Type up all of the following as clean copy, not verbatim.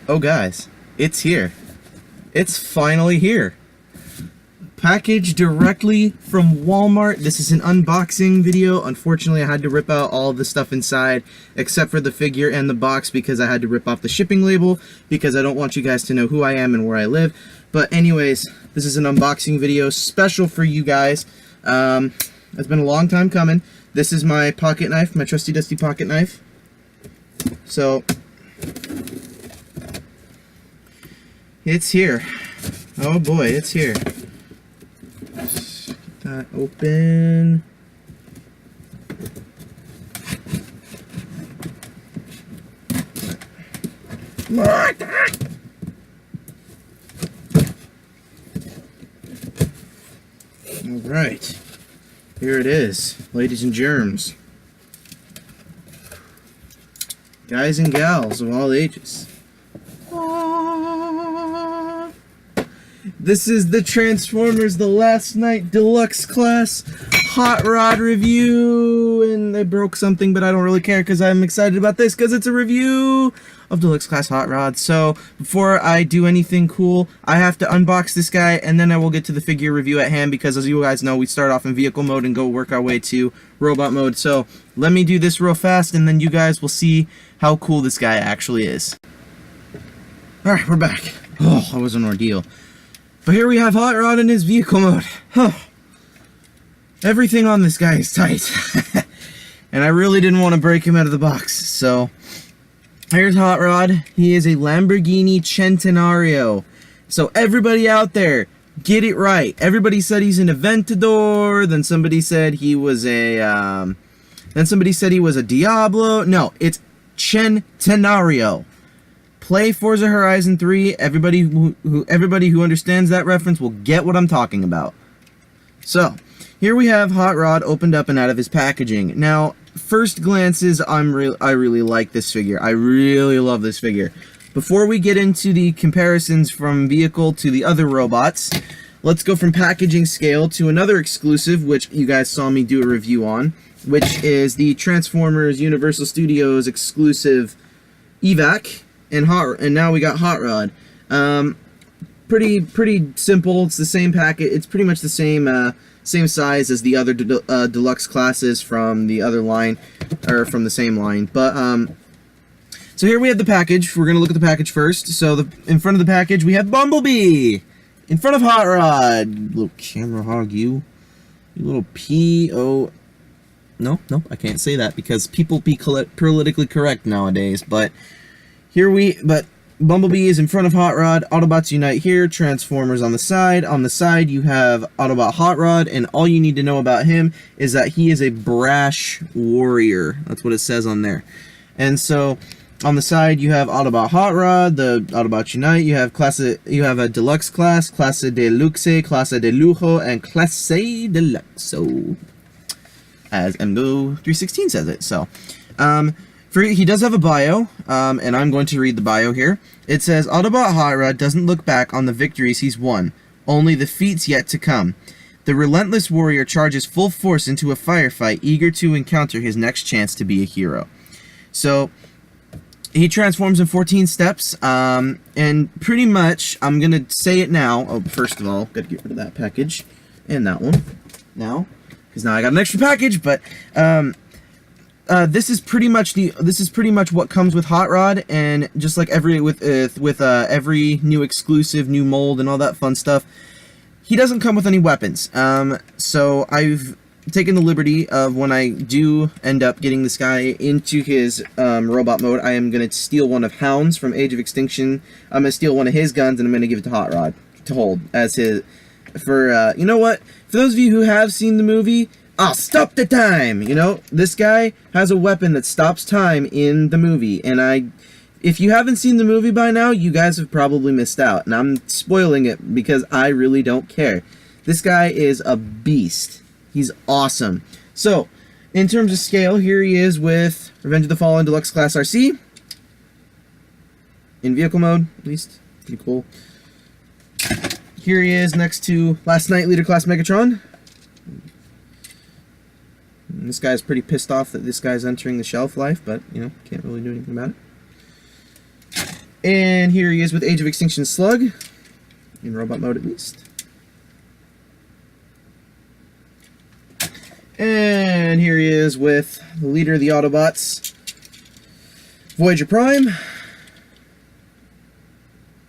Oh guys, it's here. It's finally here. Packaged directly from Walmart. This is an unboxing video. Unfortunately, I had to rip out all of the stuff inside except for the figure and the box because I had to rip off the shipping label because I don't want you guys to know who I am and where I live. But anyways, this is an unboxing video special for you guys. It's been a long time coming. This is my pocket knife, my trusty dusty pocket knife. So it's here. Oh boy, it's here. Let's get that open. Alright. Here it is, ladies and germs. Guys and gals of all ages. This is the Transformers The Last Night Deluxe Class Hot Rod review, and I broke something, but I don't really care because I'm excited about this because it's a review of Deluxe Class Hot Rods. So before I do anything cool, I have to unbox this guy, and then I will get to the figure review at hand because, as you guys know, we start off in vehicle mode and go work our way to robot mode. So let me do this real fast, and then you guys will see how cool this guy actually is. Alright, we're back. Oh, that was an ordeal. But here we have Hot Rod in his vehicle mode. Huh. Everything on this guy is tight. And I really didn't want to break him out of the box. So, here's Hot Rod. He is a Lamborghini Centenario. So everybody out there, get it right. Everybody said he's an Aventador. Then somebody said he was a... Diablo. No, it's Centenario. Play Forza Horizon 3. Everybody who understands that reference will get what I'm talking about. So, here we have Hot Rod opened up and out of his packaging. Now, first glances, I really like this figure. I really love this figure. Before we get into the comparisons from vehicle to the other robots, let's go from packaging scale to another exclusive, which you guys saw me do a review on, which is the Transformers Universal Studios exclusive EVAC. And now we got Hot Rod. Pretty simple. It's the same packet. It's pretty much the same size as the other deluxe classes from the other line, or from the same line. But so here we have the package. We're gonna look at the package first. So in front of the package we have Bumblebee. In front of Hot Rod, little camera hog, you little P.O. No, I can't say that because people be politically correct nowadays. But Bumblebee is in front of Hot Rod, Autobots unite here, Transformers on the side. On the side you have Autobot Hot Rod, and all you need to know about him is that he is a brash warrior. That's what it says on there. And so, on the side you have Autobot Hot Rod, the Autobots unite, you have a deluxe class, classe deluxe, classe de lujo, and classe deluxo, as MGO 316 says it. So, he does have a bio, and I'm going to read the bio here. It says, Autobot Hot Rod doesn't look back on the victories he's won, only the feats yet to come. The relentless warrior charges full force into a firefight, eager to encounter his next chance to be a hero. So, he transforms in 14 steps, and pretty much, I'm going to say it now. Oh, first of all, got to get rid of that package, and that one, now, because now I got an extra package, but, this is pretty much what comes with Hot Rod, and just like every new exclusive, new mold, and all that fun stuff, he doesn't come with any weapons. So I've taken the liberty of, when I do end up getting this guy into his robot mode, I am gonna steal one of Hound's from Age of Extinction. I'm gonna steal one of his guns, and I'm gonna give it to Hot Rod to hold as his. You know what? For those of you who have seen the movie, I'll stop the time! You know, this guy has a weapon that stops time in the movie, and if you haven't seen the movie by now, you guys have probably missed out, and I'm spoiling it because I really don't care. This guy is a beast. He's awesome. So, in terms of scale, here he is with Revenge of the Fallen Deluxe Class RC. In vehicle mode, at least. Pretty cool. Here he is next to Last Night Leader Class Megatron. And this guy's pretty pissed off that this guy's entering the shelf life, but, you know, can't really do anything about it. And here he is with Age of Extinction Slug, in robot mode at least. And here he is with the leader of the Autobots, Voyager Prime.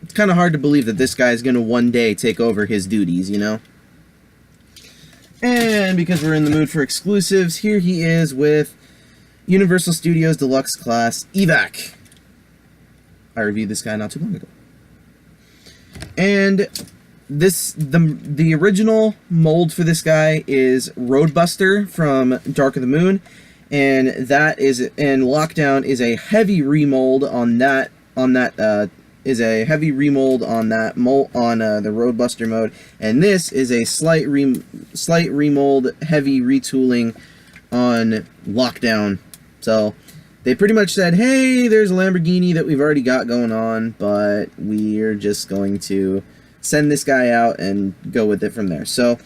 It's kind of hard to believe that this guy is going to one day take over his duties, you know? And because we're in the mood for exclusives, here he is with Universal Studios Deluxe Class Evac. I reviewed this guy not too long ago. And the original mold for this guy is Roadbuster from Dark of the Moon, and Lockdown is a heavy remold on the Roadbuster mode, and this is a slight remold, heavy retooling on Lockdown. So they pretty much said, hey, there's a Lamborghini that we've already got going on, but we're just going to send this guy out and go with it from there. So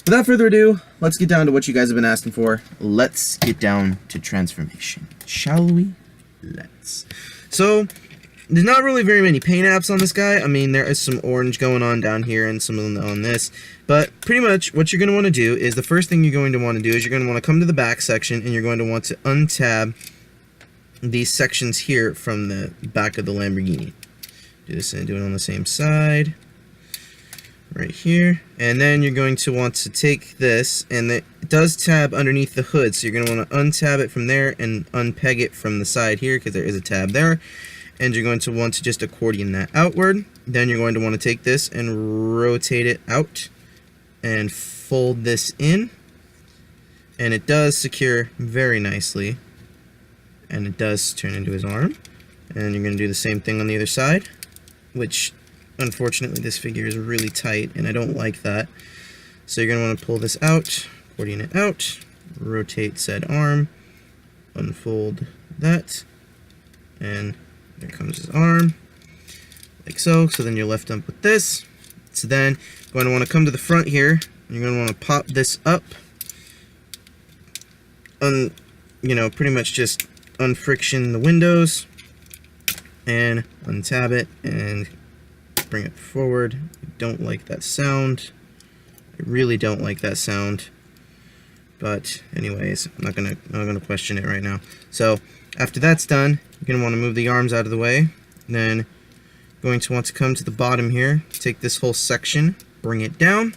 without further ado, let's get down to what you guys have been asking for. Let's get down to transformation, shall we? Let's. So there's not really very many paint apps on this guy. I mean, there is some orange going on down here and some on this, but pretty much what you're going to want to do is, the first thing you're going to want to do is you're going to want to come to the back section, and you're going to want to untab these sections here from the back of the Lamborghini. Do this and do it on the same side, right here, and then you're going to want to take this, and it does tab underneath the hood, so you're going to want to untab it from there and unpeg it from the side here, because there is a tab there, and you're going to want to just accordion that outward. Then you're going to want to take this and rotate it out and fold this in, and it does secure very nicely, and it does turn into his arm. And you're going to do the same thing on the other side, which unfortunately this figure is really tight and I don't like that. So you're going to want to pull this out, accordion it out, rotate said arm, unfold that, and there comes his arm, like so. So then you're left up with this. So then you're going to want to come to the front here, and you're going to want to pop this up, pretty much just unfriction the windows, and untab it and bring it forward. I don't like that sound. I really don't like that sound. But anyways, I'm not gonna question it right now. So after that's done, you're gonna want to move the arms out of the way. Then going to want to come to the bottom here, take this whole section, bring it down,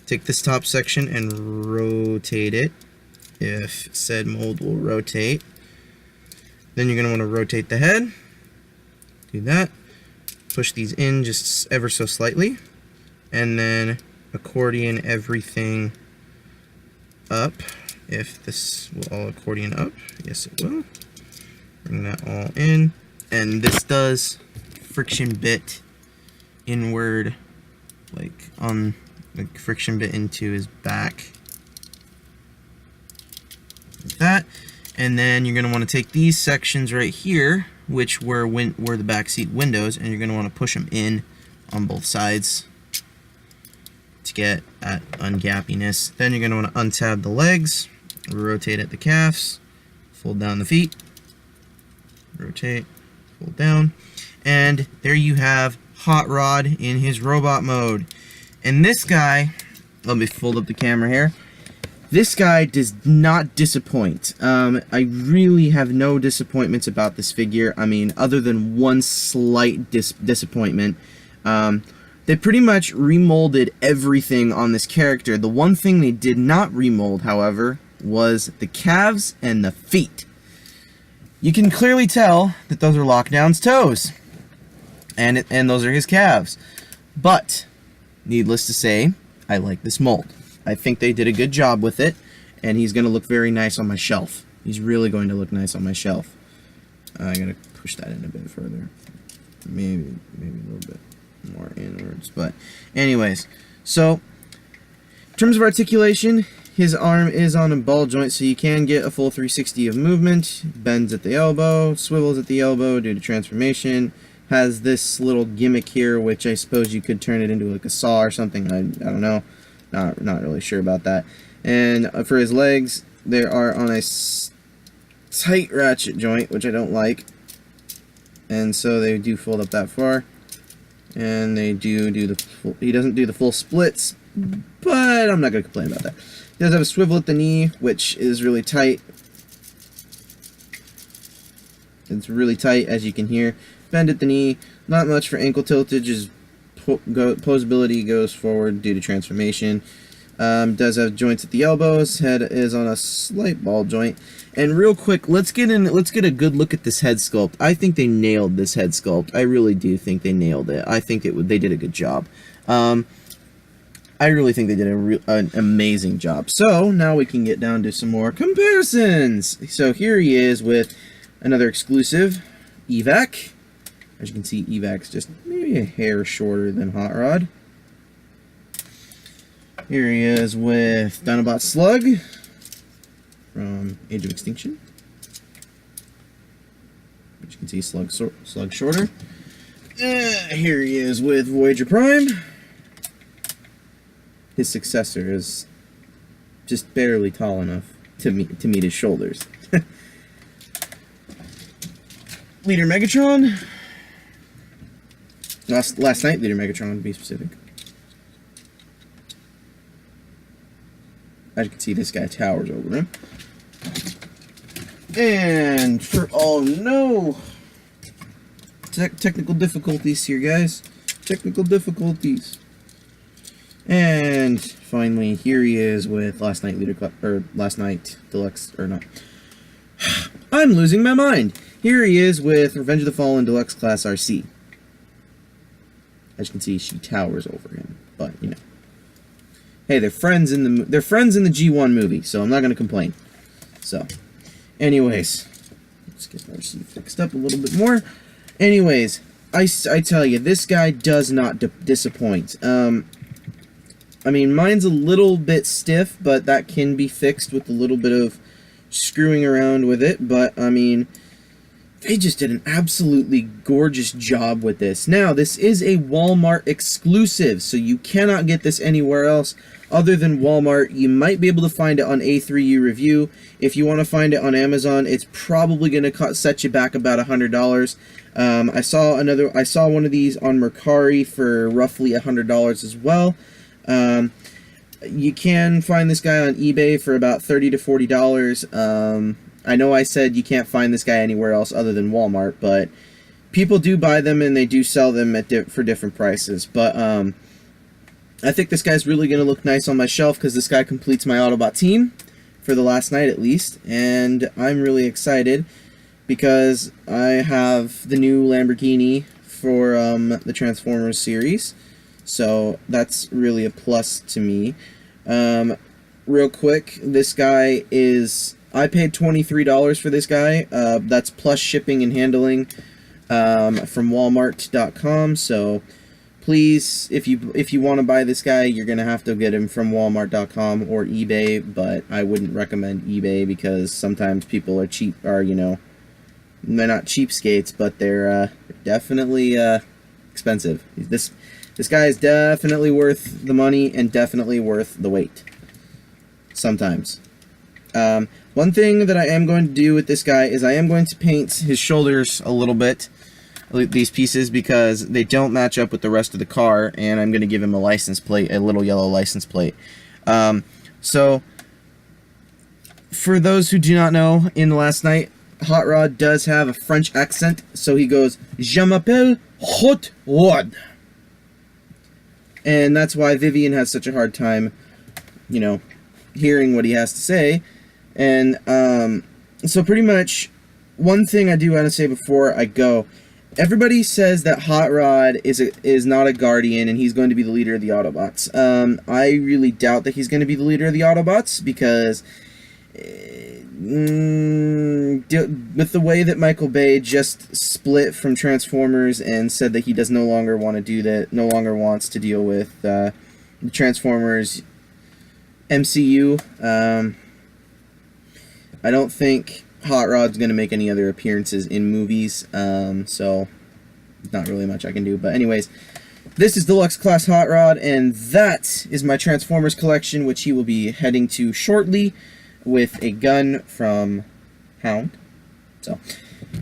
take this top section and rotate it, if said mold will rotate. Then you're going to want to rotate the head, do that, push these in just ever so slightly, and then accordion everything up. If this will all accordion up, yes it will. Bring that all in, and this does friction bit inward, like friction bit into his back, like that. And then you're going to want to take these sections right here, which were the back seat windows, and you're going to want to push them in on both sides to get at ungappiness. Then you're going to want to untab the legs, rotate at the calves, fold down the feet, rotate, fold down, and there you have Hot Rod in his robot mode. And this guy, let me fold up the camera here. This guy does not disappoint. I really have no disappointments about this figure. I mean, other than one slight disappointment. They pretty much remolded everything on this character. The one thing they did not remold, however, was the calves and the feet. You can clearly tell that those are Lockdown's toes. And those are his calves. But, needless to say, I like this mold. I think they did a good job with it, and he's going to look very nice on my shelf. He's really going to look nice on my shelf. I'm going to push that in a bit further. Maybe a little bit more inwards. But anyways, so in terms of articulation, his arm is on a ball joint, so you can get a full 360 of movement. Bends at the elbow, swivels at the elbow due to transformation. Has this little gimmick here, which I suppose you could turn it into like a saw or something. I don't know. Not really sure about that. And for his legs, they are on a tight ratchet joint, which I don't like. and so they do fold up that far, and they do the full, he doesn't do the full splits, but I'm not going to complain about that. He does have a swivel at the knee, which is really tight. It's really tight, as you can hear. Bend at the knee, not much for ankle tiltage, his posability goes forward due to transformation. Does have joints at the elbows. Head is on a slight ball joint. And real quick, let's get a good look at this head sculpt. I think they nailed this head sculpt. I really do think they nailed it. I think they did a good job. I really think they did an amazing job. So now we can get down to some more comparisons. So here he is with another exclusive, Evac. As you can see, Evac's just maybe a hair shorter than Hot Rod. Here he is with Dinobot Slug from Age of Extinction. As you can see, Slug shorter. Here he is with Voyager Prime. His successor is just barely tall enough to meet his shoulders. Leader Megatron. Last night, Leader Megatron, to be specific. As you can see, this guy towers over him. And for technical difficulties here, guys. Technical difficulties. And finally, here he is with Last Night Deluxe, or not. I'm losing my mind. Here he is with Revenge of the Fallen Deluxe Class RC. As you can see, she towers over him, but you know. Hey, they're friends in the G1 movie, so I'm not going to complain. So, anyways, let's get RC fixed up a little bit more. Anyways, I tell you, this guy does not disappoint. I mean, mine's a little bit stiff, but that can be fixed with a little bit of screwing around with it. But, I mean, they just did an absolutely gorgeous job with this. Now, this is a Walmart exclusive, so you cannot get this anywhere else other than Walmart. You might be able to find it on A3U Review. If you want to find it on Amazon, it's probably going to set you back about $100. I saw one of these on Mercari for roughly $100 as well. You can find this guy on eBay for about $30 to $40. I know I said you can't find this guy anywhere else other than Walmart, but people do buy them and they do sell them for different prices. But I think this guy's really going to look nice on my shelf because this guy completes my Autobot team for the last night at least, and I'm really excited because I have the new Lamborghini for the Transformers series. So that's really a plus to me. Real quick, this guy is... I paid $23 for this guy. That's plus shipping and handling from Walmart.com. So please, if you want to buy this guy, you're going to have to get him from Walmart.com or eBay. But I wouldn't recommend eBay because sometimes people are they're not cheapskates, but they're definitely expensive. This guy is definitely worth the money and definitely worth the wait. Sometimes. One thing that I am going to do with this guy is I am going to paint his shoulders a little bit, these pieces, because they don't match up with the rest of the car, and I'm going to give him a license plate, a little yellow license plate. So, for those who do not know, in the last night, Hot Rod does have a French accent, so he goes, "Je m'appelle Hot Rod." And that's why Vivian has such a hard time, you know, hearing what he has to say. And so pretty much one thing I do want to say before I go, everybody says that Hot Rod is not a Guardian and he's going to be the leader of the Autobots. I really doubt that he's going to be the leader of the Autobots because with the way that Michael Bay just split from Transformers and said that he does no longer want to do that, no longer wants to deal with the Transformers MCU, I don't think Hot Rod's going to make any other appearances in movies, so not really much I can do. But anyways, this is Deluxe Class Hot Rod, and that is my Transformers collection, which he will be heading to shortly with a gun from Hound. So,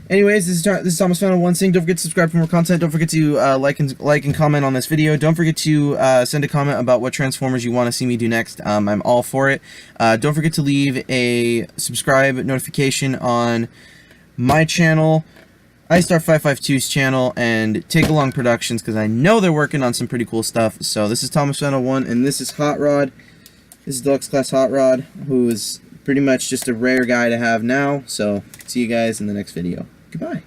Anyways, this is Thomas Final One saying, don't forget to subscribe for more content. Don't forget to like and comment on this video. Don't forget to send a comment about what Transformers you want to see me do next. I'm all for it. Don't forget to leave a subscribe notification on my channel, iStar552's channel, and Take Along Productions, because I know they're working on some pretty cool stuff. So this is Thomas Final One, and this is Hot Rod. This is Deluxe Class Hot Rod, who is pretty much just a rare guy to have now. So see you guys in the next video. Goodbye.